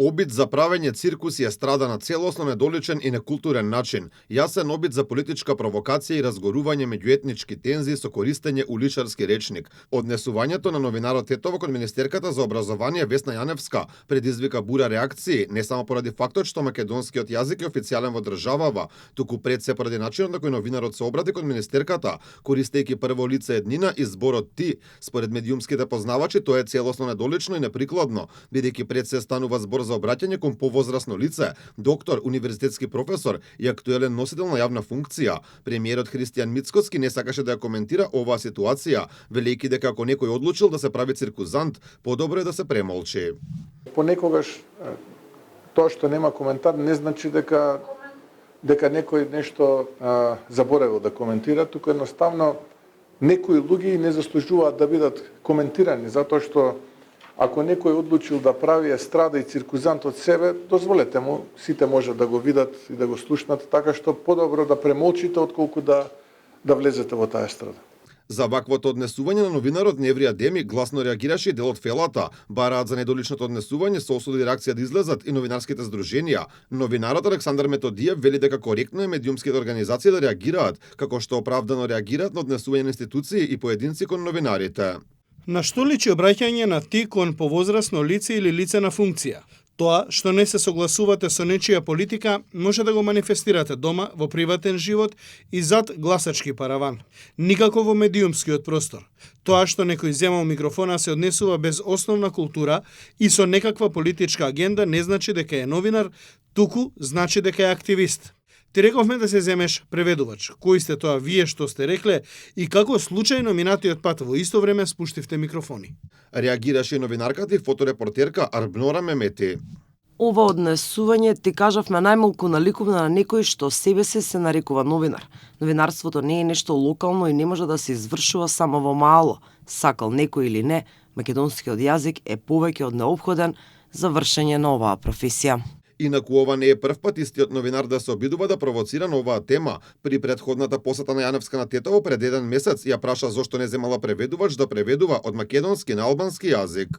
Обид за правење циркус и естрада на целосно недоличен и некултурен начин, јасен обид за политичка провокација и разгорување меѓуетнички тензии со користење уличарски речник. Однесувањето на новинарот Тетова кон министерката за образование Весна Јаневска предизвика бура реакции, не само поради фактот што македонскиот јазик е официјален во државава, туку пред се поради начинот на кој новинарот се обрати кон министерката, користејќи прво лице еднина и зборот ти. Според медиумските познавачи тоа е целосно недолично и неприкладно, бидејќи пред се станува збор за обраќање кон повозрасно лице, доктор, универзитетски професор и актуелен носител на јавна функција. Премиерот Христијан Мицкоски не сакаше да ја коментира оваа ситуација, велејќи дека ако некој одлучил да се прави циркузант, подобро е да се премолчи. Понекогаш тоа што нема коментар не значи дека некој нешто заборавил да коментира, туку едноставно некои луѓе не заслужуваат да бидат коментирани, затоа што ако некој одлучил да прави естрада и циркузант од себе, дозволете му, сите може да го видат и да го слушнат, така што подобро да премолчите отколку да влезете во таа естрада. За ваквото однесување на новинарот Неврија Деми гласно реагираше и дел од Фелата. Бараат за недоличното однесување со осуда и реакција да излезат и новинарските здруженија. Новинарот Александар Методиев вели дека коректно е медиумските организации да реагираат, како што оправдано реагираат на однесување на институции и поединци кон новинарите. На што личи обраќање на ти кон повозрасно лице или лице на функција? Тоа што не се согласувате со нечија политика, може да го манифестирате дома, во приватен живот и зад гласачки параван. Никако во медиумскиот простор. Тоа што некој земал микрофона се однесува без основна култура и со некаква политичка агенда не значи дека е новинар, туку значи дека е активист. Ти рековме да се земеш преведувач. Кои сте тоа вие што сте рекле и како случајно минатиот пат во исто време спуштивте микрофони? Реагираше и новинарката и фоторепортерка Арбнора Мемети. Ова однесување ти кажавме најмалку наликува на некој што себе се нарекува новинар. Новинарството не е нешто локално и не може да се извршува само во мало. Сакал некој или не, македонскиот јазик е повеќе од неопходен за вршење на оваа професија. Инаку ова не е прв пат истиот новинар да се обидува да провоцира на оваа тема. При претходната посета на Јаневска на Тетово пред еден месец ја праша зошто не земала преведувач да преведува од македонски на албански јазик.